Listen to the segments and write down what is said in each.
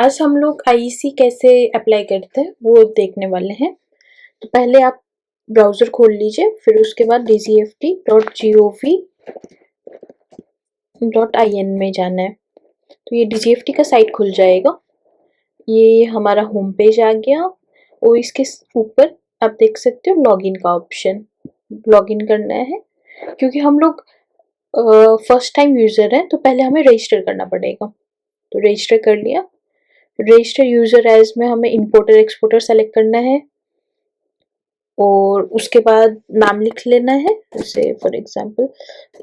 आज हम लोग आईईसी कैसे अप्लाई करते हैं वो देखने वाले हैं। तो पहले आप ब्राउज़र खोल लीजिए, फिर उसके बाद dgft.gov.in में जाना है। तो ये dgft का साइट खुल जाएगा। ये हमारा होम पेज आ गया और इसके ऊपर आप देख सकते हो लॉगिन का ऑप्शन। लॉगिन करना है क्योंकि हम लोग फर्स्ट टाइम यूज़र हैं, तो पहले हमें रजिस्टर करना पड़ेगा। तो रजिस्टर कर लिया। रजिस्टर यूज़र एज में हमें इंपोर्टर एक्सपोर्टर सेलेक्ट करना है और उसके बाद नाम लिख लेना है। जैसे फॉर एग्जांपल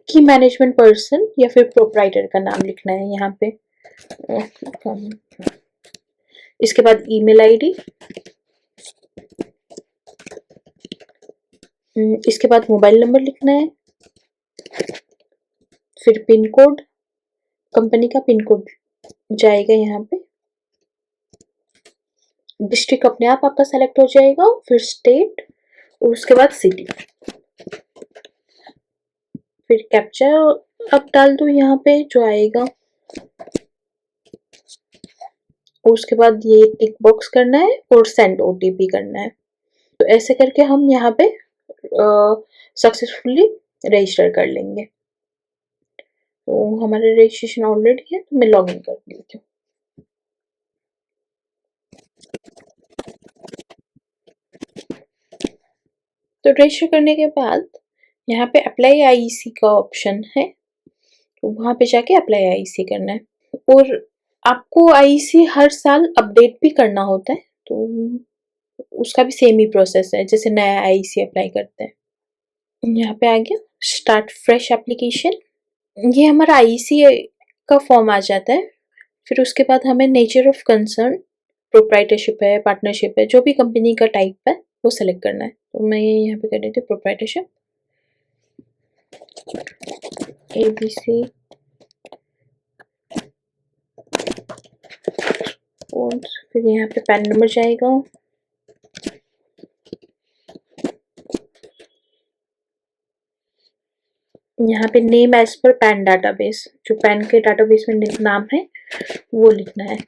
की मैनेजमेंट पर्सन या फिर प्रोप्राइटर का नाम लिखना है यहाँ पे। इसके बाद ईमेल आईडी, इसके बाद मोबाइल नंबर लिखना है, फिर पिन कोड, कंपनी का पिन कोड जाएगा यहाँ पे। डिस्ट्रिक्ट अपने आप आपका सेलेक्ट हो जाएगा, फिर स्टेट और उसके बाद सिटी। फिर कैप्चा अब डाल दो यहाँ पे जो आएगा और उसके बाद ये टिक बॉक्स करना है और सेंड ओटीपी करना है। तो ऐसे करके हम यहाँ पे सक्सेसफुली रजिस्टर कर लेंगे। तो हमारा रजिस्ट्रेशन ऑलरेडी है, तो मैं लॉग इन कर देती हूँ। तो रजिस्टर करने के बाद यहाँ पे अप्लाई आईईसी का ऑप्शन है, तो वहाँ पे जाके अप्लाई आईईसी करना है। और आपको आईईसी हर साल अपडेट भी करना होता है, तो उसका भी सेम ही प्रोसेस है जैसे नया आईईसी अप्लाई करते हैं। यहाँ पे आ गया स्टार्ट फ्रेश एप्लीकेशन। ये हमारा आईईसी का फॉर्म आ जाता है। फिर उसके बाद हमें नेचर ऑफ कंसर्न, प्रोप्राइटरशिप है, पार्टनरशिप है, जो भी कंपनी का टाइप है वो सेलेक्ट करना है। तो मैं यहाँ पे कर देती हूँ प्रोप्राइटरशिप, ABC और फिर यहाँ पे पैन नंबर जाएगा। यहाँ पे name as per PAN database, जो पैन के डाटाबेस में नाम है वो लिखना है।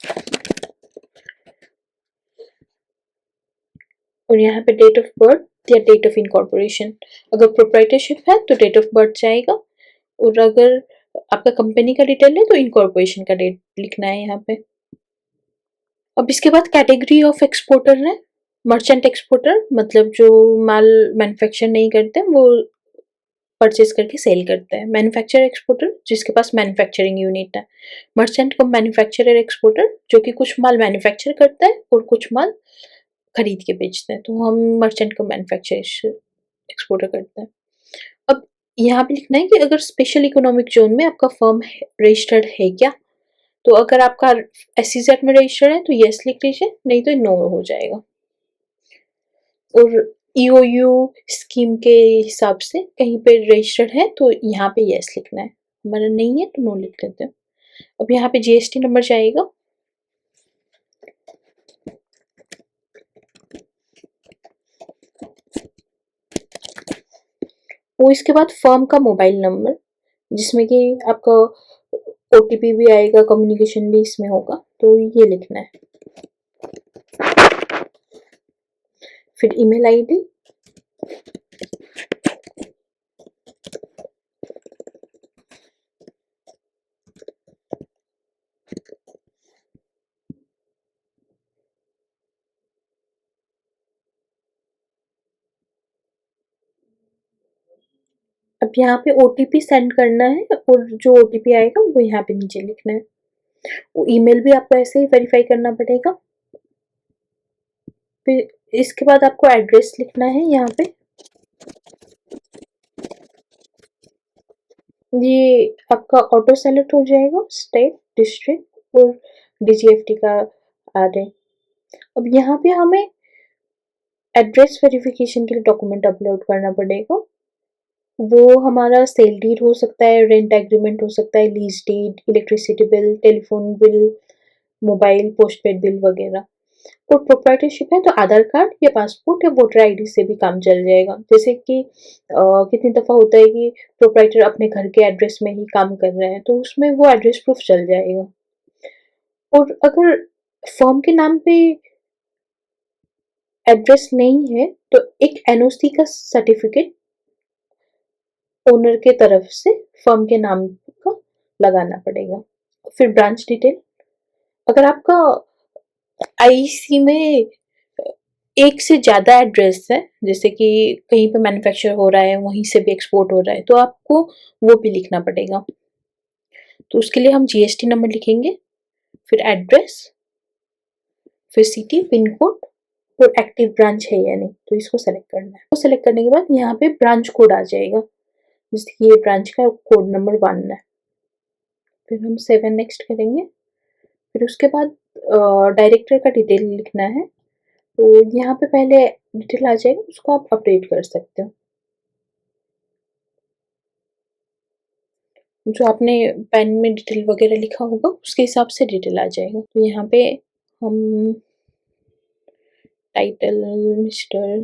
और यहाँ पे डेट ऑफ बर्थ या डेट ऑफ इनकॉर्पोरेशन, अगर प्रोप्राइटरशिप है तो डेट ऑफ बर्थ जाएगा, और अगर आपका कंपनी का डिटेल है तो इनकॉर्पोरेशन का डेट लिखना है यहाँ पे। अब इसके बाद कैटेगरी ऑफ एक्सपोर्टर है। मर्चेंट एक्सपोर्टर मतलब जो माल मैन्युफैक्चर नहीं करते, वो परचेज करके सेल करते हैं। मैन्युफैक्चर एक्सपोर्टर जिसके पास मैन्युफैक्चरिंग यूनिट है। मर्चेंट को मैन्युफैक्चरर एक्सपोर्टर जो कि कुछ माल मैन्युफैक्चर करता है और कुछ माल खरीद के बेचते हैं, तो हम मर्चेंट को मैन्युफैक्चर एक्सपोर्टर करते हैं। अब यहाँ पे लिखना है कि अगर स्पेशल इकोनॉमिक जोन में आपका फर्म रजिस्टर्ड है क्या। तो अगर आपका SEZ में रजिस्टर्ड है तो यस लिख लीजिए, नहीं तो नो हो जाएगा। और EOU स्कीम के हिसाब से कहीं पे रजिस्टर्ड है तो यहाँ पे यस लिखना है, हमारा नहीं है तो नो लिख लेते हैं। अब यहाँ पे GST नंबर जाएगा, वो इसके बाद फर्म का मोबाइल नंबर जिसमें कि आपका OTP भी आएगा, कम्युनिकेशन भी इसमें होगा, तो ये लिखना है। फिर ईमेल आईडी, अब यहाँ पे OTP सेंड करना है और जो OTP आएगा वो यहाँ पे नीचे लिखना है। वो ईमेल भी आपको ऐसे ही वेरीफाई करना पड़ेगा। फिर इसके बाद आपको एड्रेस लिखना है यहाँ पे। ये आपका ऑटो सेलेक्ट हो जाएगा, स्टेट, डिस्ट्रिक्ट और DGFT का आ रहे। अब यहाँ पे हमें एड्रेस वेरिफिकेशन के लिए डॉक्यूमेंट अपलोड करना पड़ेगा। वो हमारा सेल डीड हो सकता है, रेंट एग्रीमेंट हो सकता है, lease deed, electricity bill, telephone bill, mobile postpaid bill वगैरह। और प्रोप्राइटरशिप है तो आधार कार्ड या पासपोर्ट या वोटर आईडी से भी काम चल जाएगा। जैसे कि कितनी दफ़ा होता है कि प्रोप्राइटर अपने घर के एड्रेस में ही काम कर रहे हैं, तो उसमें वो एड्रेस प्रूफ चल जाएगा। और अगर फर्म के नाम पे एड्रेस नहीं है तो एक एनओसी का सर्टिफिकेट ओनर के तरफ से फर्म के नाम का लगाना पड़ेगा। फिर ब्रांच डिटेल, अगर आपका आईसी में एक से ज्यादा एड्रेस है, जैसे कि कहीं पे मैन्युफैक्चर हो रहा है वहीं से भी एक्सपोर्ट हो रहा है, तो आपको वो भी लिखना पड़ेगा। तो उसके लिए हम जीएसटी नंबर लिखेंगे, फिर एड्रेस, फिर सिटी, पिन कोड और एक्टिव ब्रांच है या नहीं, तो इसको सेलेक्ट करना है। तो सेलेक्ट करने के बाद यहाँ पे ब्रांच कोड आ जाएगा, जैसे कि ये ब्रांच का कोड नंबर 1 है। फिर हम 7 नेक्स्ट करेंगे। फिर उसके बाद डायरेक्टर का डिटेल लिखना है, तो यहाँ पे पहले डिटेल आ जाएगा, उसको आप अपडेट कर सकते हो। जो आपने पेन में डिटेल वगैरह लिखा होगा उसके हिसाब से डिटेल आ जाएगा। तो यहाँ पे हम title, mister,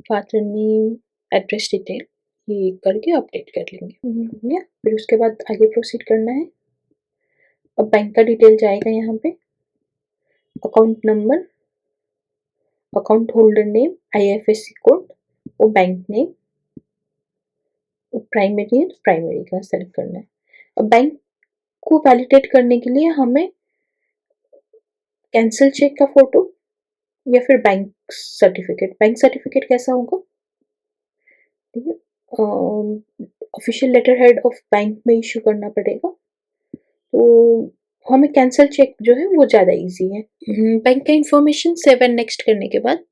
father name, address detail ये करके अपडेट कर लेंगे। हो गया। फिर उसके बाद आगे प्रोसीड करना है। अब बैंक का डिटेल जाएगा यहाँ पे, account number, account holder name, IFSC code और बैंक नेम, प्राइमरी है तो प्राइमरी का सेलेक्ट करना है। अब बैंक को वैलिडेट करने के लिए हमें कैंसिल चेक का फोटो या फिर बैंक सर्टिफिकेट। बैंक सर्टिफिकेट कैसा होगा, ठीक है, official letter head of bank में इशू करना पड़ेगा। तो हमें कैंसिल चेक जो है वो ज़्यादा इजी है। बैंक का इंफॉर्मेशन 7 नेक्स्ट करने के बाद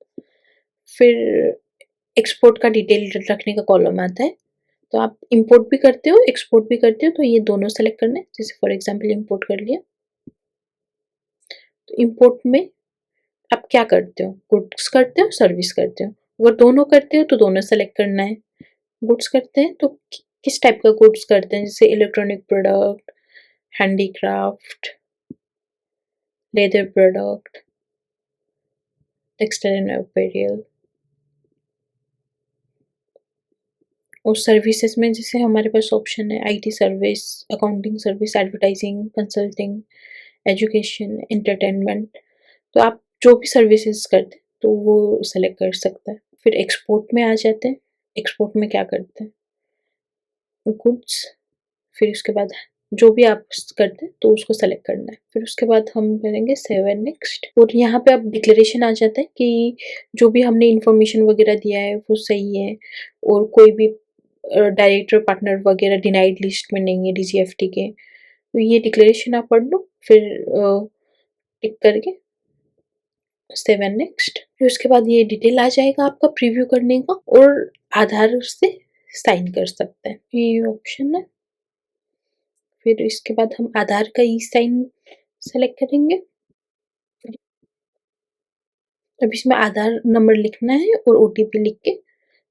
फिर एक्सपोर्ट का डिटेल रखने का कॉलम आता है। तो आप इंपोर्ट भी करते हो, एक्सपोर्ट भी करते हो, तो ये दोनों सेलेक्ट करना है। जैसे फॉर एग्जांपल इंपोर्ट कर लिया, तो इंपोर्ट में आप क्या करते हो, गुड्स करते हो, सर्विस करते हो। अगर दोनों करते हो तो दोनों सेलेक्ट करना है। गुड्स करते हैं तो किस टाइप का गुड्स करते हैं, जैसे electronic product, handicraft, leather product, textile and apparel. और सर्विसेज में जैसे हमारे पास ऑप्शन है IT service, accounting service, advertising, consulting, education, entertainment. तो आप जो भी सर्विसेज करते हैं तो वो सेलेक्ट कर सकते हैं। फिर एक्सपोर्ट में आ जाते हैं। एक्सपोर्ट में क्या करते हैं, गुड्स, फिर उसके बाद जो भी आप करते हैं तो उसको सेलेक्ट करना है। फिर उसके बाद हम करेंगे 7 नेक्स्ट। और यहाँ पे अब डिक्लेरेशन आ जाता है कि जो भी हमने इंफॉर्मेशन वगैरह दिया है वो सही है और कोई भी डायरेक्टर पार्टनर वगैरह डिनाइड लिस्ट में नहीं है डीजीएफटी के। तो ये डिक्लेरेशन आप पढ़ लो, फिर टिक करके 7 नेक्स्ट। फिर उसके बाद ये डिटेल आ जाएगा आपका प्रीव्यू करने का, और आधार से साइन कर सकते हैं, ये ऑप्शन है। फिर इसके बाद हम आधार का ई साइन सेलेक्ट करेंगे। अब इसमें आधार नंबर लिखना है और ओटीपी लिख के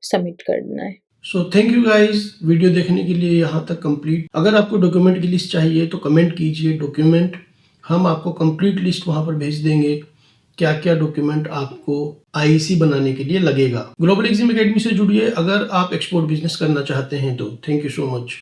सबमिट करना है। So thank you guys, video देखने के लिए यहाँ तक कंप्लीट। अगर आपको डॉक्यूमेंट की लिस्ट चाहिए तो कमेंट कीजिए डॉक्यूमेंट, हम आपको कंप्लीट लिस्ट वहाँ पर भेज देंगे क्या क्या डॉक्यूमेंट आपको आईसी बनाने के लिए लगेगा। ग्लोबल एग्जाम एकेडमी से जुड़िए अगर आप एक्सपोर्ट बिजनेस करना चाहते हैं तो। Thank you so much.